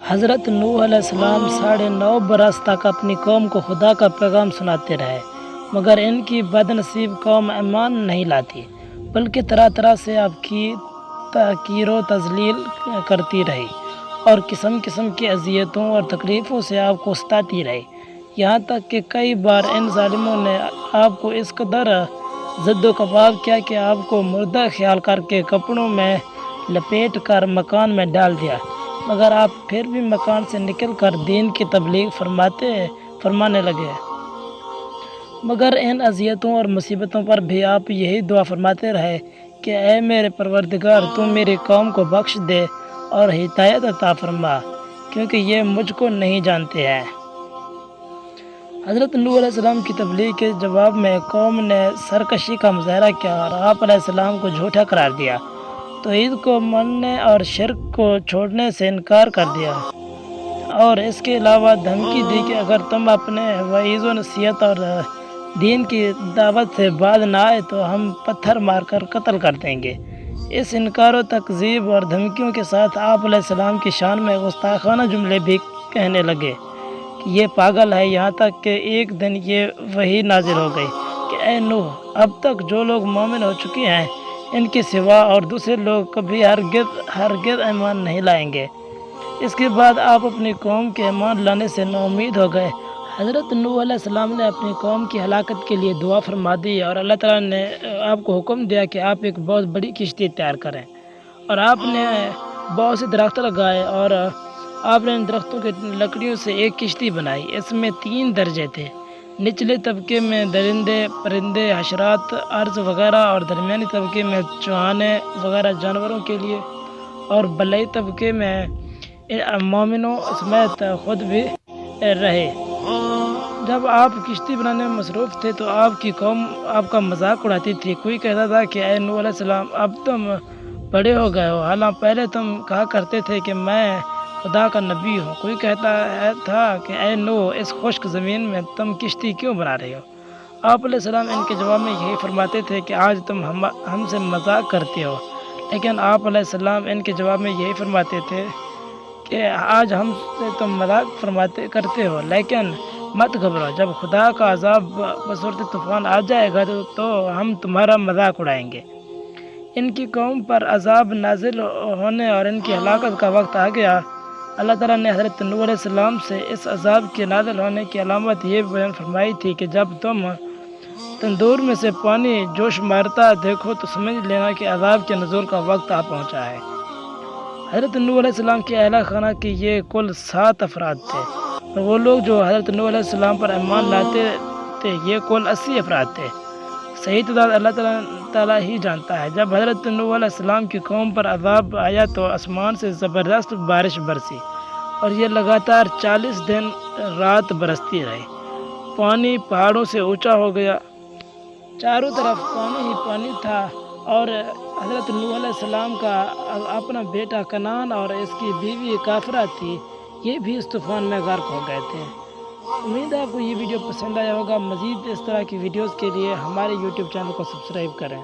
حضرت نوح علیہ السلام 9.5 برس تک اپنی قوم کو خدا کا پیغام سناتے رہے، مگر ان کی بد نصیب قوم ایمان نہیں لاتی، بلکہ طرح طرح سے آپ کی تحقیر و تذلیل کرتی رہی اور قسم قسم کی اذیتوں اور تکلیفوں سے آپ کو ستاتی رہی، یہاں تک کہ کئی بار ان ظالموں نے آپ کو اس قدر زد و کباب کیا کہ آپ کو مردہ خیال کر کے کپڑوں میں لپیٹ کر مکان میں ڈال دیا، مگر آپ پھر بھی مکان سے نکل کر دین کی تبلیغ فرمانے لگے۔ مگر ان اذیتوں اور مصیبتوں پر بھی آپ یہی دعا فرماتے رہے کہ اے میرے پروردگار، تو میری قوم کو بخش دے اور ہدایت عطا فرما، کیونکہ یہ مجھ کو نہیں جانتے ہیں۔ حضرت نوح علیہ السلام کی تبلیغ کے جواب میں قوم نے سرکشی کا مظاہرہ کیا اور آپ علیہ السلام کو جھوٹا قرار دیا، توحید کو ماننے اور شرک کو چھوڑنے سے انکار کر دیا، اور اس کے علاوہ دھمکی دی کہ اگر تم اپنے وعظ و نصیحت اور دین کی دعوت سے باز نہ آئے تو ہم پتھر مار کر قتل کر دیں گے۔ اس انکار و تکذیب اور دھمکیوں کے ساتھ آپ علیہ السلام کی شان میں گستاخانہ جملے بھی کہنے لگے کہ یہ پاگل ہے، یہاں تک کہ ایک دن یہ وحی نازل ہو گئی کہ اے نوح، اب تک جو لوگ مومن ہو چکے ہیں ان کے سوا اور دوسرے لوگ کبھی ہرگز ایمان نہیں لائیں گے۔ اس کے بعد آپ اپنی قوم کے ایمان لانے سے نا امید ہو گئے۔ حضرت نوح علیہ السلام نے اپنی قوم کی ہلاکت کے لیے دعا فرما دی اور اللہ تعالیٰ نے آپ کو حکم دیا کہ آپ ایک بہت بڑی کشتی تیار کریں، اور آپ نے بہت سے درخت لگائے اور آپ نے ان درختوں کی لکڑیوں سے ایک کشتی بنائی۔ اس میں 3 درجے تھے، نچلے طبقے میں درندے پرندے حشرات ارض وغیرہ، اور درمیانی طبقے میں چوہانے وغیرہ جانوروں کے لیے، اور بالائی طبقے میں مومنوں سمیت خود بھی رہے۔ جب آپ کشتی بنانے میں مصروف تھے تو آپ کی قوم آپ کا مذاق اڑاتی تھی۔ کوئی کہتا تھا کہ اے نوح علیہ السلام، اب تم بڑے ہو گئے ہو، حالانکہ پہلے تم کہا کرتے تھے کہ میں خدا کا نبی ہوں۔ کوئی کہتا تھا کہ اے نوح، اس خشک زمین میں تم کشتی کیوں بنا رہے ہو؟ آپ علیہ السلام ان کے جواب میں یہی فرماتے تھے کہ آج تم ہم سے مذاق کرتے ہو، لیکن آپ علیہ السلام ان کے جواب میں یہی فرماتے تھے کہ آج ہم سے تم مذاق کرتے ہو، لیکن مت گھبراؤ، جب خدا کا عذاب بصورت طوفان آ جائے گا تو ہم تمہارا مذاق اڑائیں گے۔ ان کی قوم پر عذاب نازل ہونے اور ان کی ہلاکت کا وقت آ گیا۔ اللہ تعالیٰ نے حضرت نوح علیہ السلام سے اس عذاب کے نازل ہونے کی علامت یہ بیان فرمائی تھی کہ جب تم تندور میں سے پانی جوش مارتا دیکھو تو سمجھ لینا کہ عذاب کے نزول کا وقت آ پہنچا ہے۔ حضرت نوح علیہ السلام کے اہل خانہ کے یہ کل 7 افراد تھے، اور وہ لوگ جو حضرت نوح علیہ السلام پر ایمان لاتے تھے یہ کل 80 افراد تھے۔ صحیح تعداد اللہ تعالیٰ ہی جانتا ہے۔ جب حضرت نوح علیہ السلام کی قوم پر عذاب آیا تو آسمان سے زبردست بارش برسی، اور یہ لگاتار 40 دن رات برستی رہی۔ پانی پہاڑوں سے اونچا ہو گیا، چاروں طرف پانی ہی پانی تھا، اور حضرت نوح علیہ السلام کا اپنا بیٹا کنعان اور اس کی بیوی کافرہ تھی، یہ بھی اس طوفان میں غرق ہو گئے تھے۔ امید ہے آپ کو یہ ویڈیو پسند آیا ہوگا۔ مزید اس طرح کی ویڈیوز کے لیے ہمارے یوٹیوب چینل کو سبسکرائب کریں۔